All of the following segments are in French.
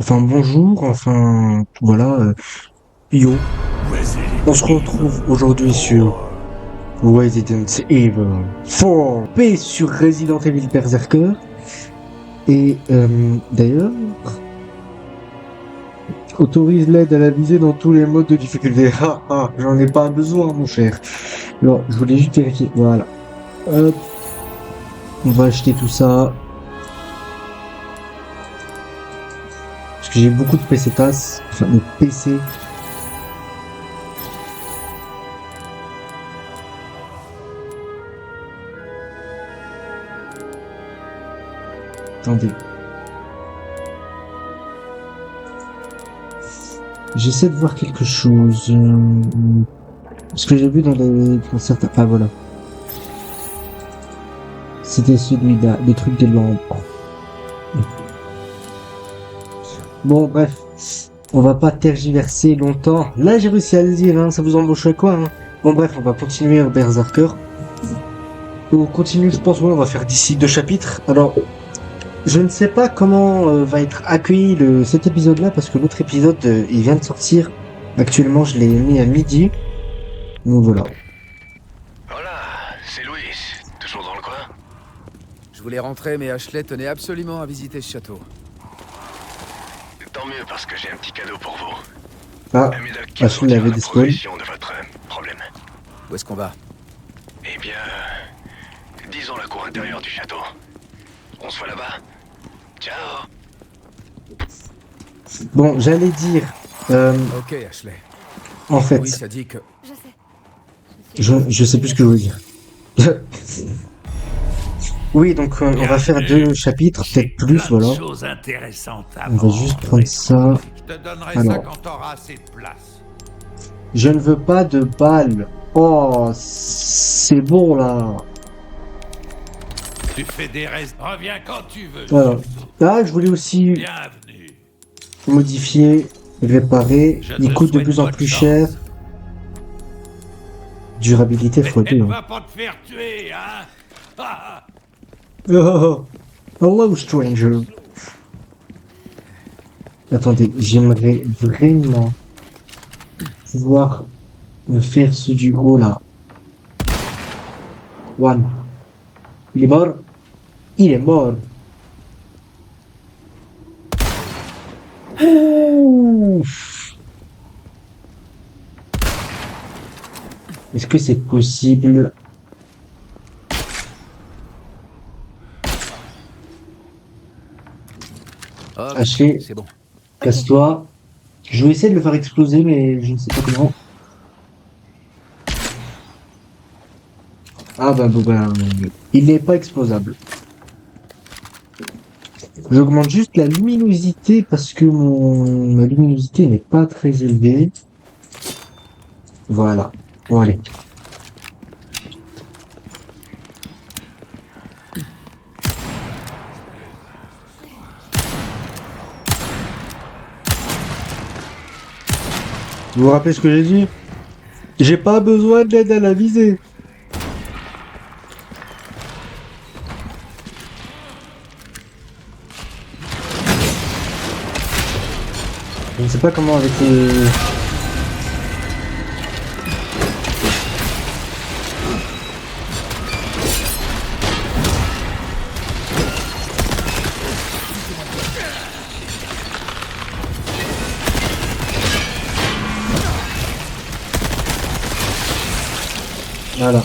enfin bonjour, enfin voilà, yo. On se retrouve aujourd'hui sur Resident Evil 4 P sur Resident Evil Berserker. Et d'ailleurs, autorise l'aide à la visée dans tous les modes de difficulté. J'en ai pas besoin, mon cher. Alors, je voulais juste vérifier. Voilà. Hop, on va acheter tout ça. Parce que j'ai beaucoup de PC tasses. Enfin, de PC. Attendez. J'essaie de voir quelque chose. Ce que j'ai vu dans certains... Ah, voilà. C'était celui-là, des trucs de l'ombre. Bon, bref. On va pas tergiverser longtemps. Là, j'ai réussi à le dire, hein. Ça vous embauche à quoi, hein. Bon, bref, on va continuer au Berserker. On continue, je pense, ouais, on va faire d'ici 2 chapitres. Alors, je ne sais pas comment va être accueilli cet épisode-là, parce que l'autre épisode, il vient de sortir. Actuellement, je l'ai mis à midi. Donc voilà. Voilà, c'est Louis. Toujours dans le coin? Je voulais rentrer, mais Ashley tenait absolument à visiter ce château. Tant mieux, parce que j'ai un petit cadeau pour vous. Ah, Un médaille qui Ashley retient avait la des spoils. progression de votre problème. Où est-ce qu'on va? Eh bien, disons la cour intérieure du château. On se voit là-bas. Ciao. Bon, j'allais dire, Ok, Ashley. en fait, Louis a dit que... Je sais. je sais plus ce que je veux dire. Oui, donc on va faire 2 chapitres, peut-être plus, Plein de voilà. choses intéressantes à On va juste vendre. prendre ça. Je te donnerai ça Alors, quand t'auras assez de place. je ne veux pas de balles. Oh, c'est bon là. Tu fais des restes. Reviens quand tu veux. Voilà. surtout. Ah, je voulais aussi Bienvenue. modifier, réparer. Je Il te coûte de souhaite plus en bonne plus chance. cher. Durabilité Mais x2. ne Hein. va pas te faire tuer, hein. Ah, Oh, hello, stranger. Attendez, j'aimerais vraiment pouvoir me faire ce du haut là. One. Il est mort. Il est mort. Ouf. Est-ce que c'est possible? Ok, Ashley, c'est bon. casse-toi. Je vais essayer de le faire exploser, mais je ne sais pas comment. Ah bah, il n'est pas explosable. J'augmente juste la luminosité parce que ma luminosité n'est pas très élevée. Voilà. Bon allez. Vous vous rappelez ce que j'ai dit? J'ai pas besoin d'aide à la visée. Je ne sais pas comment avec les... Voilà.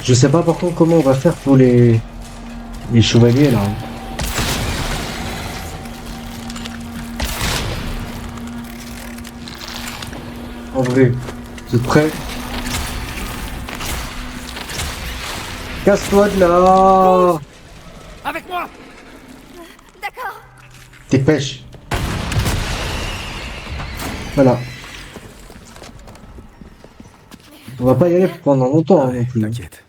Je sais pas par contre comment on va faire pour les chevaliers là. En vrai, vous êtes prêts? Casse-toi de là! Avec moi! D'accord. Dépêche! Voilà. On va pas y aller pendant longtemps hein, non plus. T'inquiète.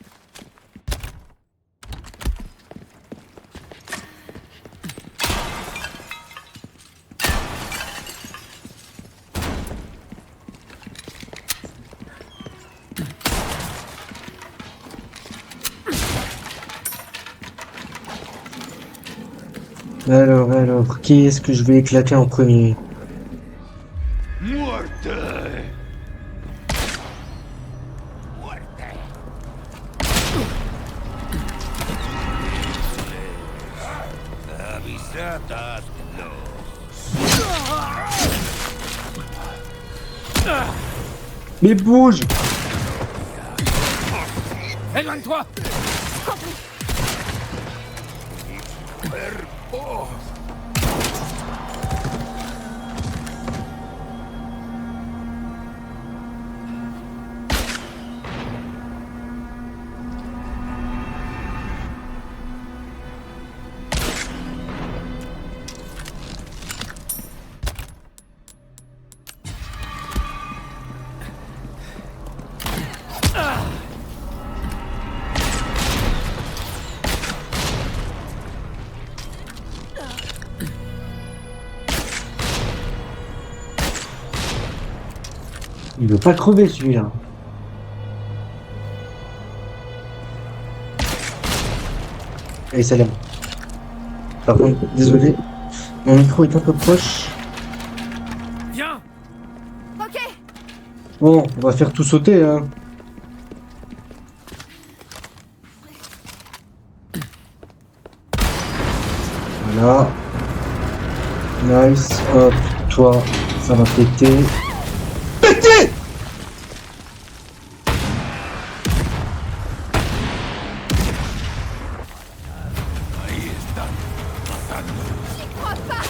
Alors, qui est-ce que je vais éclater en premier? Muerte. Muerte. Avisatas Mais bouge! Éloigne-toi! Il veut pas crever celui-là. Allez, salam. Par contre, désolé, mon micro est un peu proche. Viens! Ok. Bon, on va faire tout sauter, hein. Voilà. Nice. Hop, toi, ça va péter. Péter! J'y crois pas.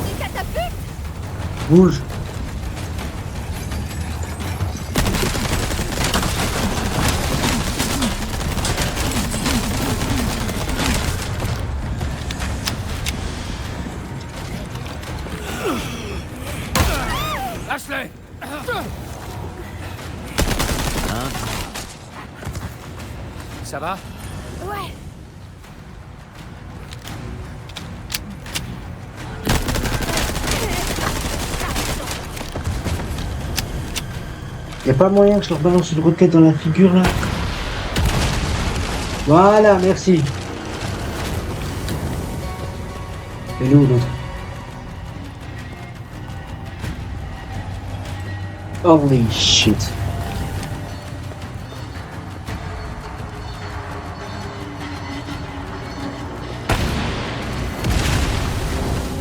Des catapultes. Bouge. Lâche-les! Ça va? Ouais. Y a pas moyen que je leur balance une roquette dans la figure là? Voilà, merci. Et où l'autre? Holy shit.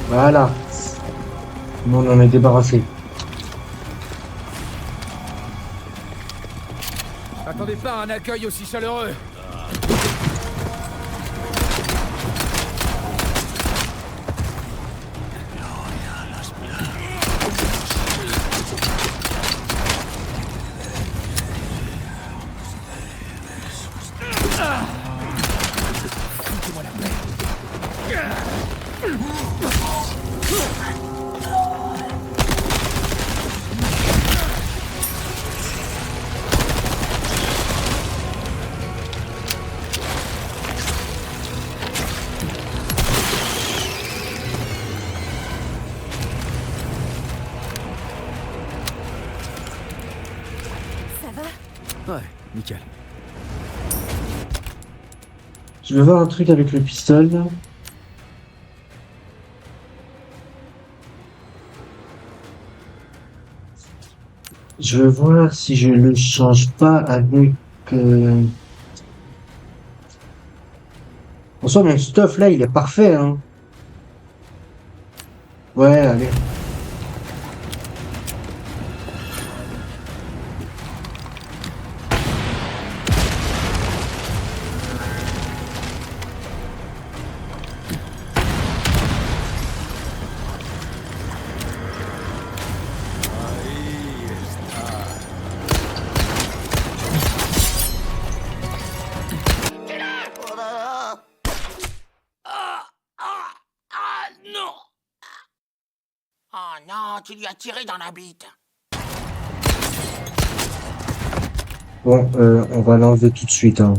Voilà. On en est débarrassé. Attendez pas à un accueil aussi chaleureux. Foutez-moi la paix. Ça va? Ouais, nickel. Je vais voir un truc avec le pistolet là. Je vais voir si je le change pas avec... En soi, mon stuff là, il est parfait, hein. Ouais, allez. Non! Oh non, tu lui as tiré dans la bite. Bon, on va l'enlever tout de suite, hein.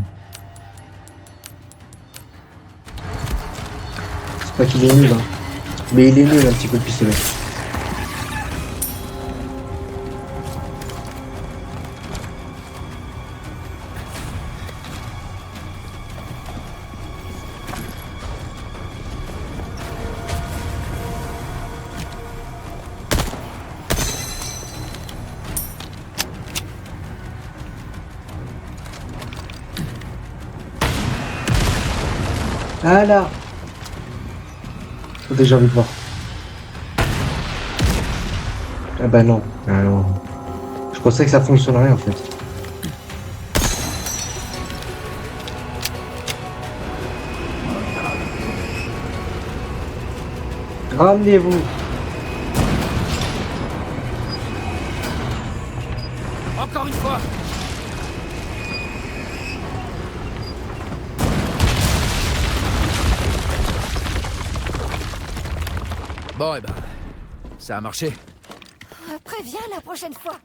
C'est pas qu'il est nul, hein. Mais il est nul un petit peu le pistolet. Ah là. J'ai déjà envie de voir. Ah bah non. Ah non. Je pensais que ça fonctionnerait en fait. Ramenez-vous. Encore une fois. Bon, eh ben, ça a marché. Préviens la prochaine fois.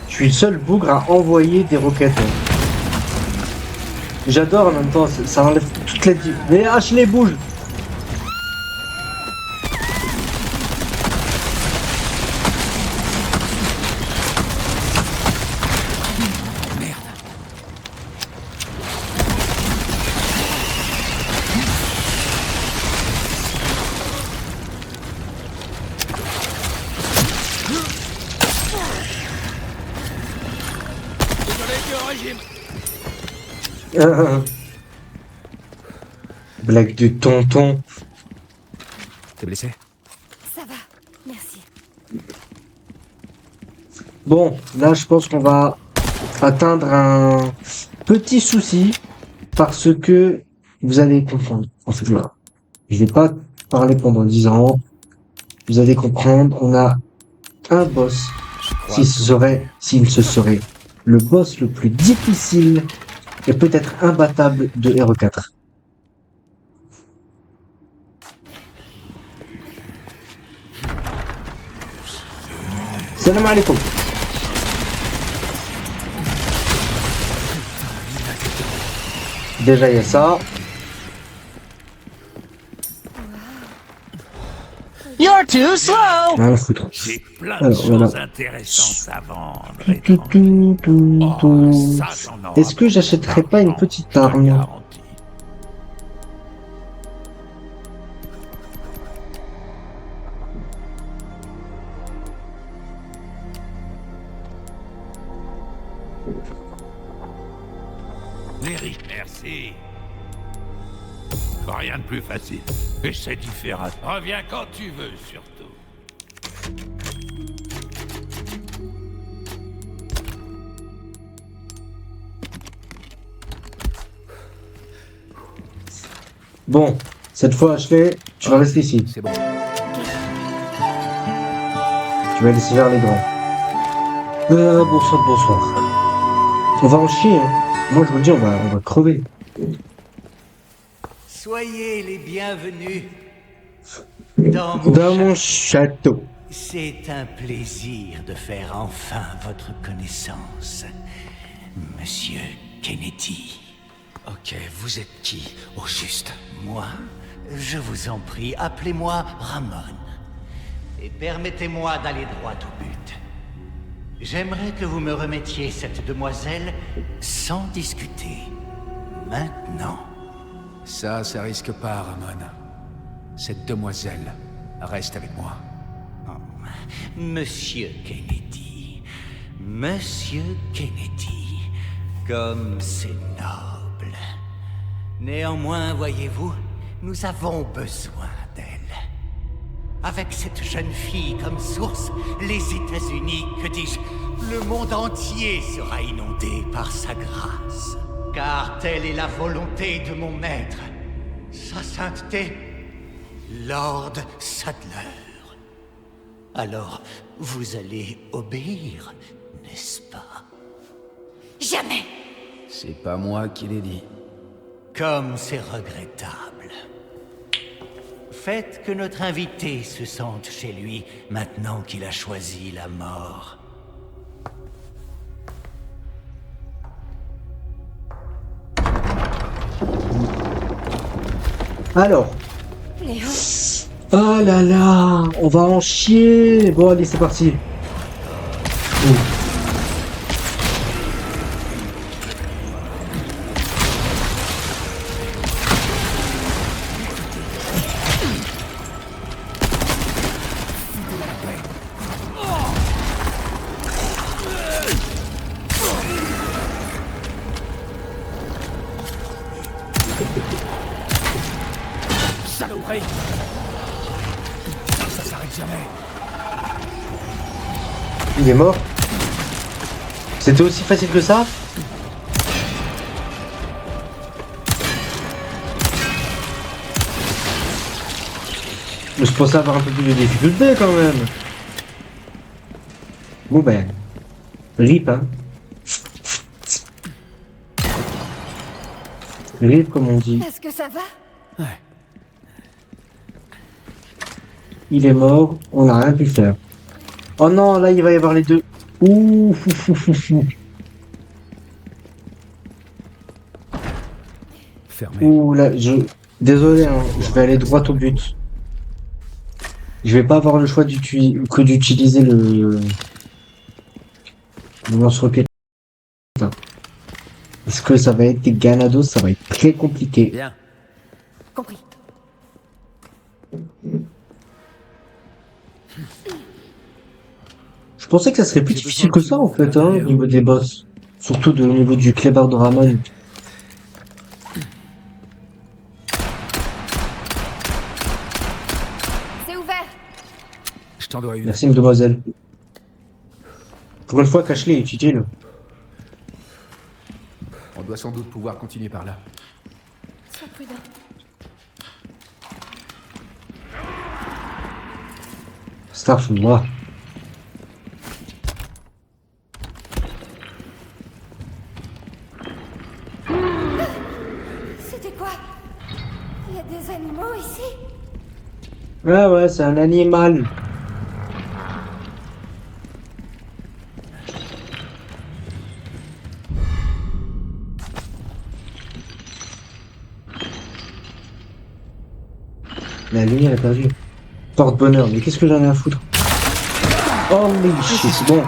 Je suis le seul bougre à envoyer des roquettes. J'adore en même temps, ça enlève toutes les... Mais Ashley bouge. Blague du tonton. T'es blessé? Ça va, merci. Bon, là je pense qu'on va atteindre un petit souci parce que vous allez comprendre. En fait, voilà. Je vais pas parler pendant 10 ans. Vous allez comprendre, on a un boss. S'il se serait le boss le plus difficile et peut-être imbattable de RE4. Salam alaikum. Déjà il y a ça. You're too slow. Rien à foutre. J'ai plein de Alors, choses voilà. intéressantes à vendre. Tout, tout, tout, Oh, tout. ça, j'en aurai Est-ce que j'achèterais pas une petite je te le arme? garantis. Mary, merci. Rien de plus facile. Et c'est différent. Reviens quand tu veux, surtout. Bon, cette fois Ashley, tu vas rester ici. C'est bon. Tu vas laisser vers les grands. Bonsoir, bonsoir. On va en chier, hein. Moi je vous le dis, on va crever. Soyez les bienvenus Dans mon château. C'est un plaisir de faire enfin votre connaissance, Monsieur Kennedy. Ok, vous êtes qui, au juste? Moi, je vous en prie, appelez-moi Ramon. Et permettez-moi d'aller droit au but. J'aimerais que vous me remettiez cette demoiselle sans discuter. Maintenant. Ça risque pas, Ramon. Cette demoiselle reste avec moi. Monsieur Kennedy. Monsieur Kennedy. Comme c'est noble. Néanmoins, voyez-vous, nous avons besoin d'elle. Avec cette jeune fille comme source, les États-Unis, que dis-je, le monde entier sera inondé par sa grâce. Car telle est la volonté de mon maître, sa sainteté, Lord Sadler. Alors, vous allez obéir, n'est-ce pas? Jamais. C'est pas moi qui l'ai dit. Comme c'est regrettable. Faites que notre invité se sente chez lui maintenant qu'il a choisi la mort. Alors. Léo, Oh là là, on va en chier. Bon allez, c'est parti. Ouh. Saloperie! Ça s'arrête jamais. Il est mort. C'était aussi facile que ça? Je pensais avoir un peu plus de difficulté quand même. Bon ben, rip hein. Rip comme on dit. Est-ce que ça va? Ouais. Il est mort, on n'a rien pu faire. Oh non, là il va y avoir les deux. Ouh, fou, fou, fou, fou. Fermé. Ouh là, désolé, hein, je vais aller droit au but. Je vais pas avoir le choix d'utiliser le lance-roquette. Parce que ça va être des ganados, ça va être très compliqué. Bien. Compris. Je pensais que ça serait plus difficile que ça en fait, hein, au niveau des boss. Surtout au niveau du clébard de Ramon. C'est ouvert. Je t'en dois une. Merci mademoiselle. Pour une fois, cache-les, utile. On doit sans doute pouvoir continuer par là. Sois prudent. Starfullah. C'était quoi? Il y a des animaux ici? Ah ouais, c'est un animal. La lumière est perdue. Porte-bonheur, mais qu'est-ce que j'en ai à foutre? Oh mais shit, c'est bon.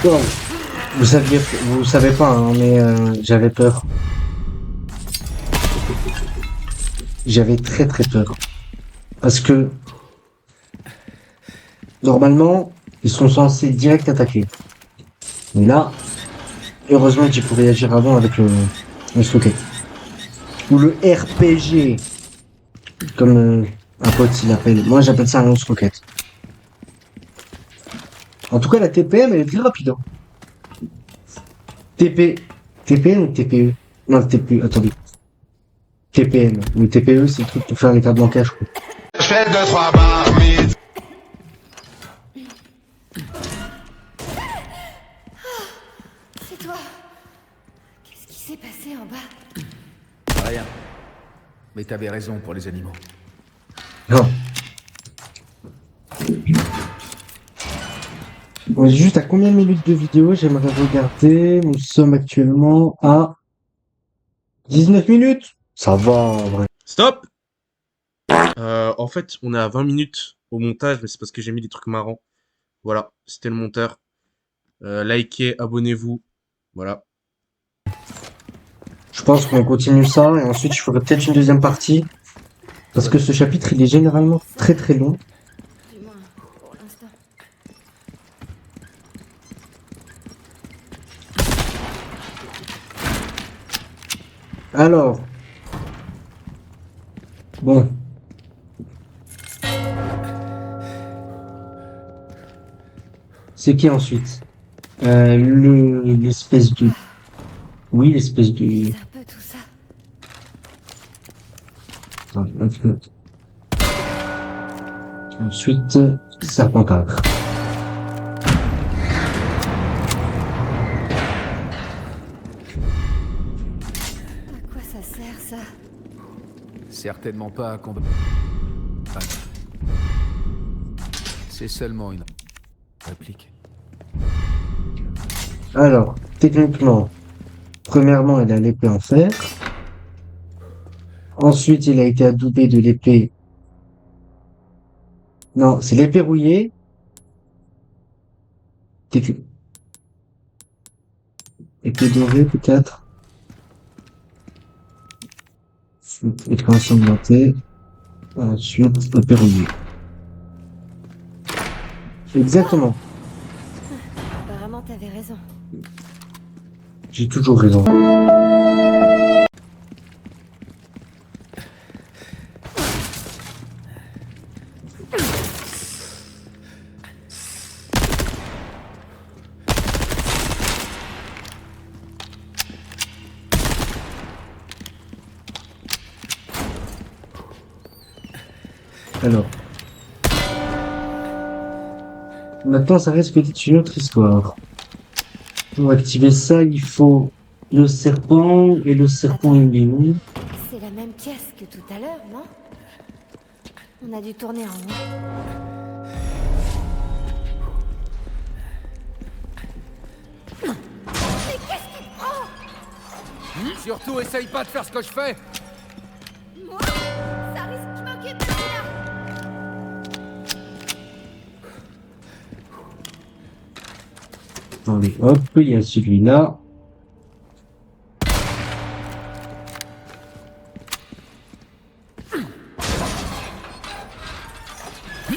Bon, vous savez pas, hein, mais j'avais peur. J'avais très très peur. Parce que normalement, ils sont censés direct attaquer. Mais là, heureusement j'ai pu réagir avant avec le socket. Ou le RPG, comme un pote il l'appelle. Moi j'appelle ça un lance-roquette. En tout cas, la TPM, elle est très rapide. Hein. TPM ou TPE? Non, TPE, attendez. TPM. Ou TPE, c'est le truc pour faire les cartes bancaires, je crois. Je fais 2-3 barmides. C'est toi. Qu'est-ce qui s'est passé en bas? Rien. Mais t'avais raison pour les animaux. Non. On est juste à combien de minutes de vidéo? J'aimerais regarder. Nous sommes actuellement à 19 minutes. Ça va, en vrai. Stop! En fait, on est à 20 minutes au montage, mais c'est parce que j'ai mis des trucs marrants. Voilà, c'était le monteur. Likez, abonnez-vous. Voilà. Je pense qu'on continue ça et ensuite je ferai peut-être une deuxième partie. Parce que ce chapitre, il est généralement très très long. Du moins, pour l'instant. Alors. Bon. C'est qui ensuite? L'espèce de... Oui, l'espèce de... C'est un peu tout ça. Ensuite, Serpentard. À quoi ça sert, ça? Certainement pas à combattre. crâne. C'est seulement une réplique. Alors, techniquement, premièrement, il a l'épée en fer. Ensuite, il a été adoubé de l'épée. Non, c'est l'épée rouillée. Techni- Épée dorée, peut-être. Épée ensanglantée. Ensuite, épée rouillée. Exactement. Apparemment, t'avais raison. J'ai toujours raison. Alors. Maintenant, ça risque d'être une autre histoire. Pour activer ça, il faut le serpent et le serpent ennemi. C'est la même pièce que tout à l'heure, non? On a dû tourner en rond. Mais qu'est-ce qui te prend? Surtout, essaye pas de faire ce que je fais. Moi? Ça risque de manquer de là. Attendez, hop, il y a celui-là.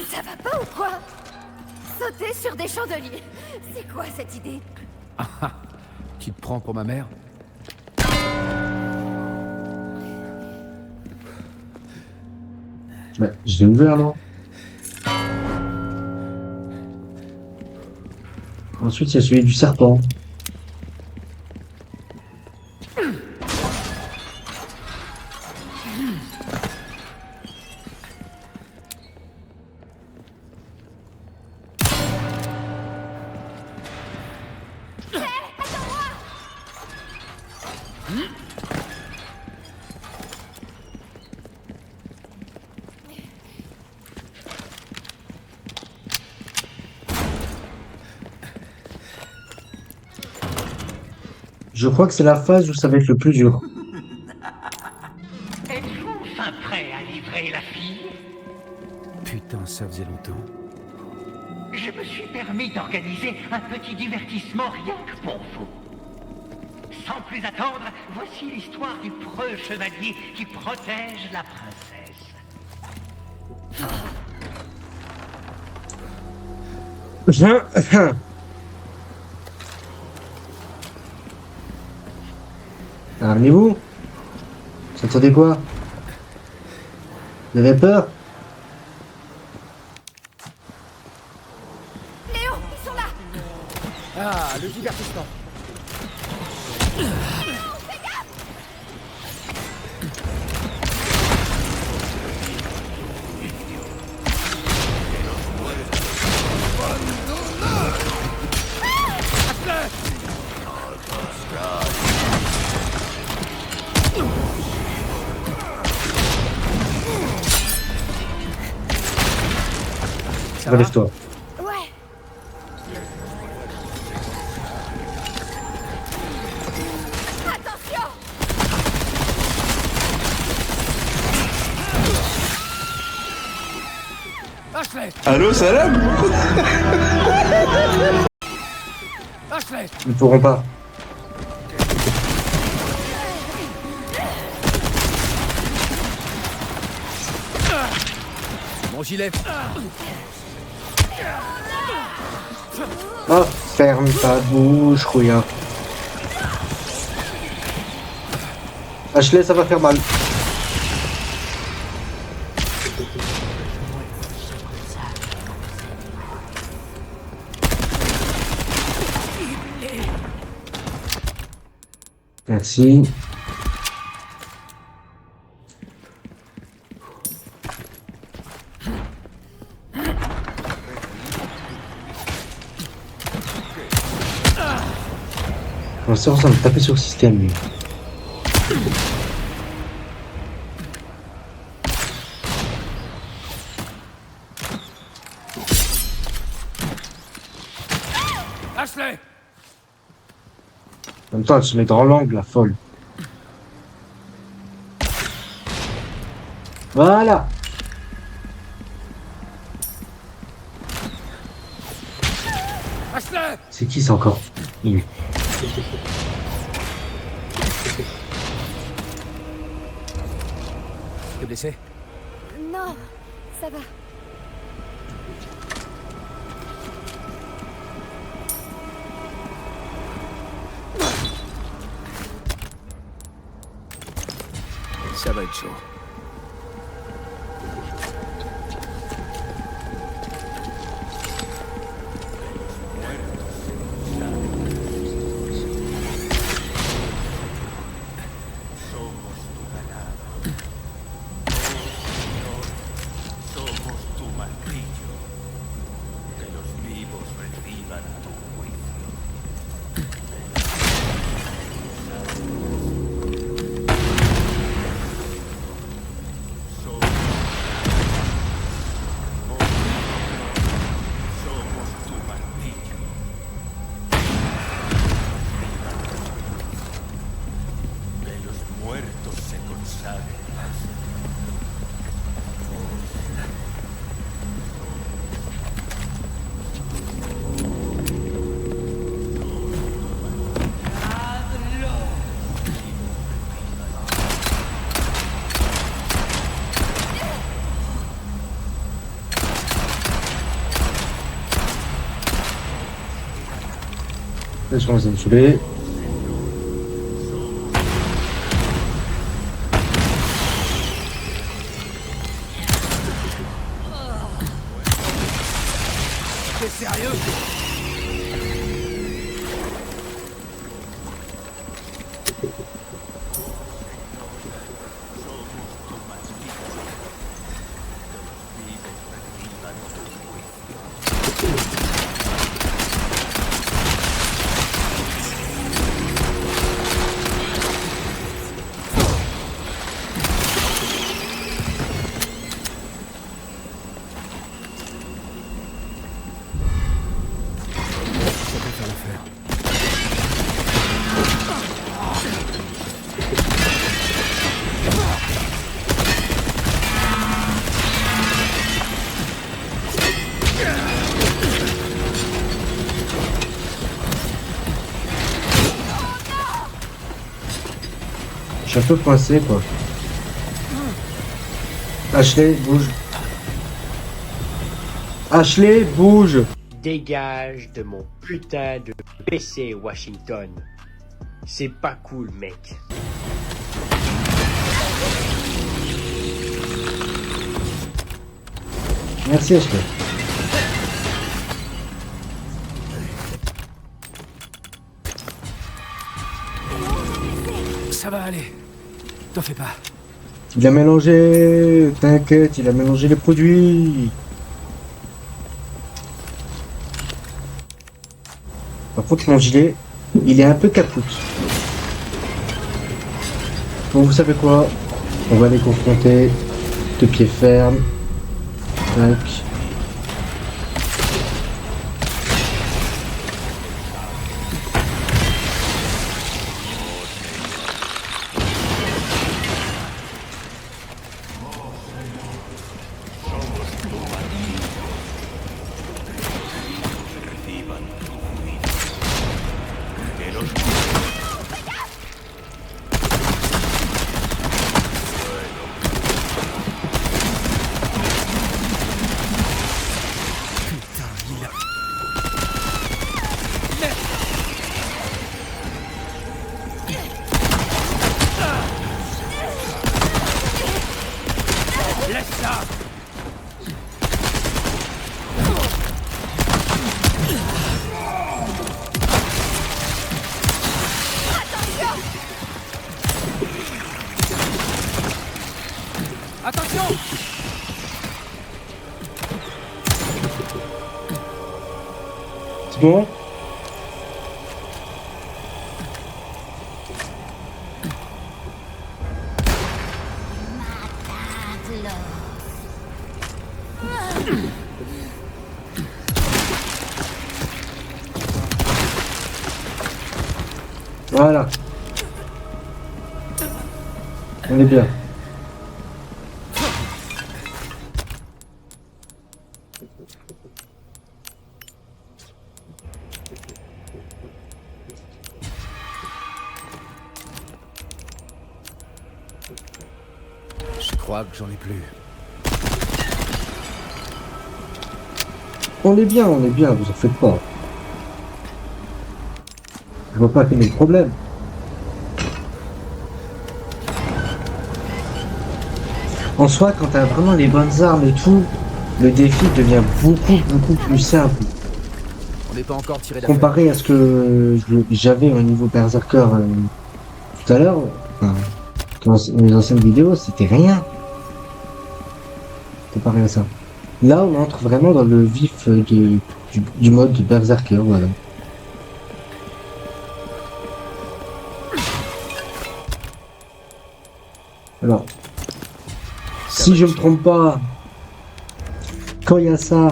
Ça va pas ou quoi? Sauter sur des chandeliers. C'est quoi cette idée? Tu te prends pour ma mère? Ouais, je l'ai ouvert, non? Ensuite, il y a celui du serpent. Je crois que c'est la phase où ça va être le plus dur. Êtes-vous enfin prêt à livrer la fille? Putain, ça faisait longtemps. Je me suis permis d'organiser un petit divertissement rien que pour vous. Sans plus attendre, voici l'histoire du preux chevalier qui protège la princesse. Armez-vous. Vous entendez quoi? Vous avez peur? Léo, ils sont là. Ah, le divertissement. Relève-toi. Ouais. Attention. Ashley! Allô, salam? Ashley! Ils ne pourront pas. Mon gilet! Oh, ferme ta bouche, couillard. Ashley, ça va faire mal. Merci. On va en train de taper sur le système, lui. En même temps, elle se met dans l'angle, la folle. Voilà. C'est qui ça encore? Lui. T'es blessé? Non, ça va. Ça va être chaud. Somos tu martillo. Que los vivos reciban tu juicio. Somos tu martillo. Que los muertos se consagren. Là, je commence à me saouler. T'es sérieux? Ça peut faire l'affaire. Je suis un peu coincé, quoi. Ashley, bouge. Ashley, bouge. Dégage de mon putain de PC, Washington. C'est pas cool, mec. Merci, Ashley. Ça va aller. T'en fais pas. Il a mélangé. T'inquiète, il a mélangé les produits. Par contre, mon gilet, il est un peu capoute. Bon, vous savez quoi? On va les confronter de pied ferme. Tac. Laisse ça! Attention! C'est bon? Voilà. On est bien. Je crois que j'en ai plus. On est bien, vous en faites pas. Je vois pas quel est le problème. En soi, quand t'as vraiment les bonnes armes et tout, le défi devient beaucoup plus simple. On n'est pas encore tiré d'affaire. Comparé à ce que j'avais au niveau Berserker tout à l'heure, enfin, dans mes anciennes vidéos, c'était rien. Comparé à ça. Là, on entre vraiment dans le vif du mode Berserker, voilà. Alors, si je me trompe pas, quand il y a ça,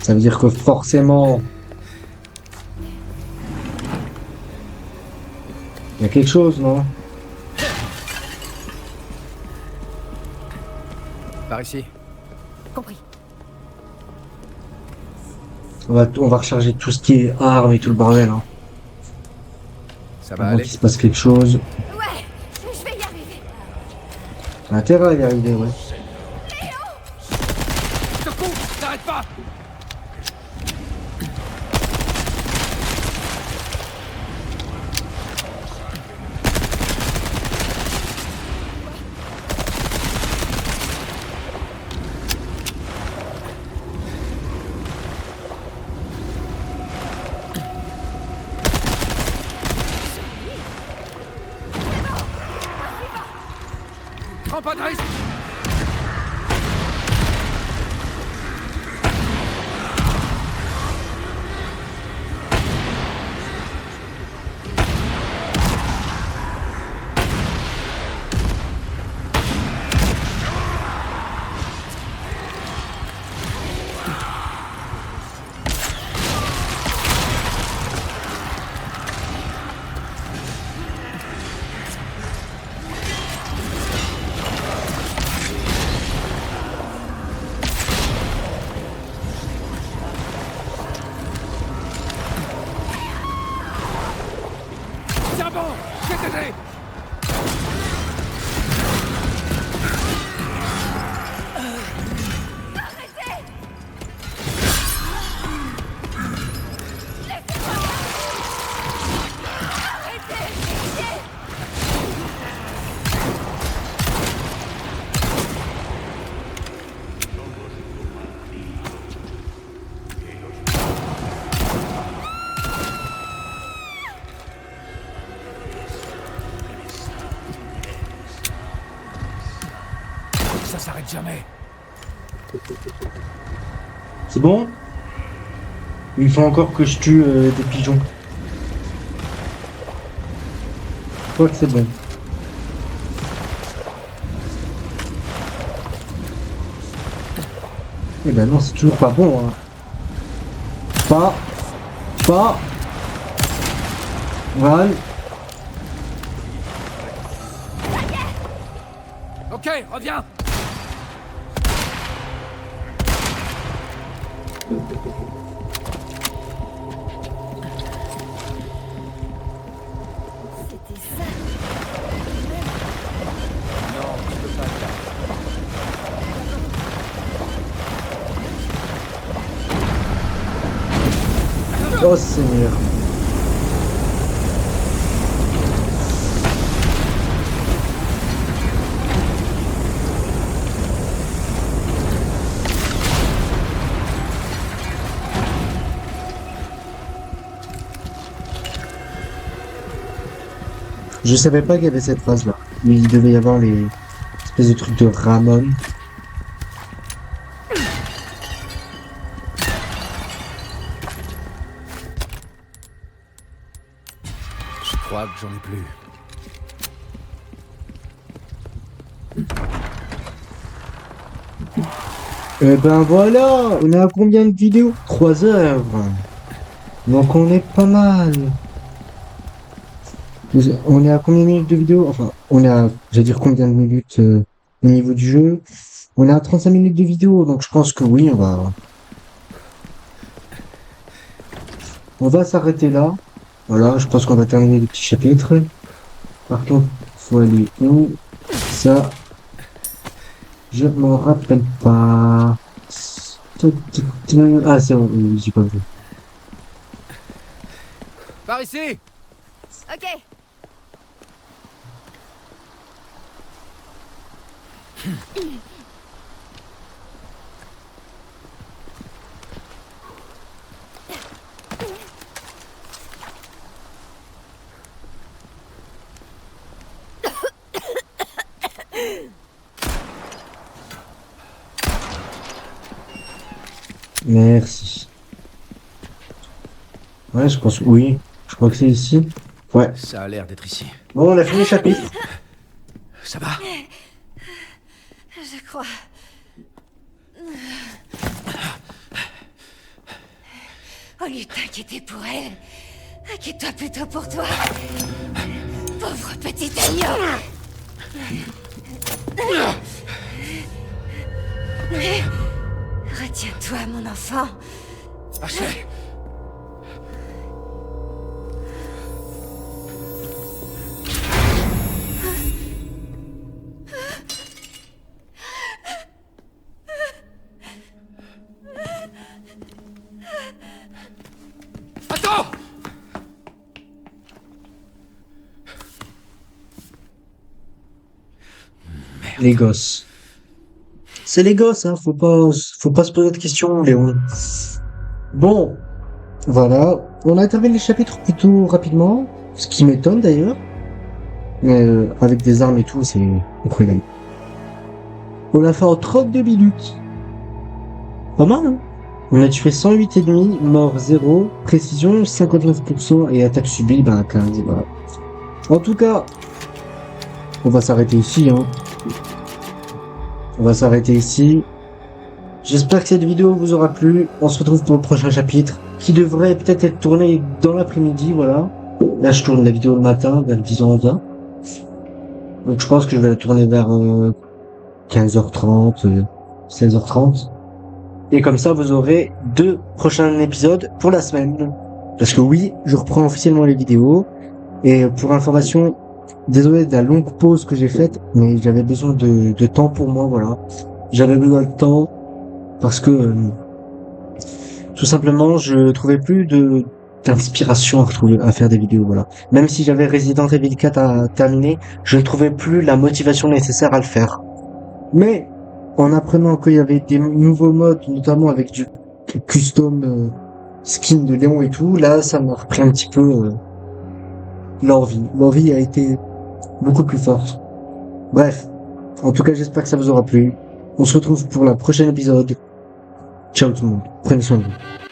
ça veut dire que forcément, il y a quelque chose, non? Par ici. Compris. On va recharger tout ce qui est armes et tout le bordel, hein. Ça va Avant aller. qu'il se passe quelque chose. Ouais, je vais y arriver. J'ai intérêt à y arriver, ouais. Secours, n'arrête pas. Prends pas de risque. Tiens bon, je vais t'aider. Ça s'arrête jamais. C'est bon? Il faut encore que je tue des pigeons. Je crois que c'est bon. Eh ben non, c'est toujours pas bon, hein. Pas. Voilà. Ok, reviens. C'était ça. Non, je peux pas le faire. Oh Seigneur. Je savais pas qu'il y avait cette phrase là. Il devait y avoir les espèces de trucs de Ramon. Je crois que j'en ai plus. Eh ben voilà, on est à combien de vidéos? 3 heures. Donc on est pas mal. On est à combien de minutes de vidéo? Enfin, on est à, j'allais dire combien de minutes au niveau du jeu? On est à 35 minutes de vidéo, donc je pense que oui, on va s'arrêter là. Voilà, je pense qu'on va terminer le petit chapitre. Par contre, faut aller où? Ça, je m'en rappelle pas. Ah, c'est bon, j'ai pas vu. Par ici! Ok. Merci. Ouais, je pense, oui. Je crois que c'est ici. Ouais. Ça a l'air d'être ici. Bon, on a fini le chapitre. Ça va? Je crois. Au lieu de t'inquiéter pour elle, inquiète-toi plutôt pour toi. Pauvre petit agneau. Retiens-toi, mon enfant. Ashley! Attends! Les gosses. C'est les gosses, hein. Faut pas se poser de questions, Léon. Bon. Voilà. On a terminé les chapitres plutôt rapidement. Ce qui m'étonne d'ailleurs. Mais avec des armes et tout, c'est incroyable. On l'a fait en 32 minutes. Pas mal, hein. On a tué 108 ennemis, mort 0, précision 59% et attaque subie, 15. Voilà. En tout cas, on va s'arrêter ici, hein. On va s'arrêter ici. J'espère que cette vidéo vous aura plu. On se retrouve pour le prochain chapitre, qui devrait peut-être être tourné dans l'après-midi, voilà. Là, je tourne la vidéo le matin, vers 10h20. Donc, je pense que je vais la tourner vers 15h30, 16h30. Et comme ça, vous aurez 2 prochains épisodes pour la semaine. Parce que oui, je reprends officiellement les vidéos. Et pour information, désolé de la longue pause que j'ai faite, mais j'avais besoin de temps pour moi, voilà. J'avais besoin de temps parce que tout simplement, je trouvais plus d'inspiration à faire des vidéos, voilà. Même si j'avais Resident Evil 4 à terminer, je ne trouvais plus la motivation nécessaire à le faire. Mais en apprenant qu'il y avait des nouveaux modes, notamment avec du custom skin de Léon et tout, là, ça m'a repris un petit peu l'envie. L'envie a été beaucoup plus forte. Bref, en tout cas, j'espère que ça vous aura plu. On se retrouve pour la prochaine épisode. Ciao tout le monde, prenez soin de vous.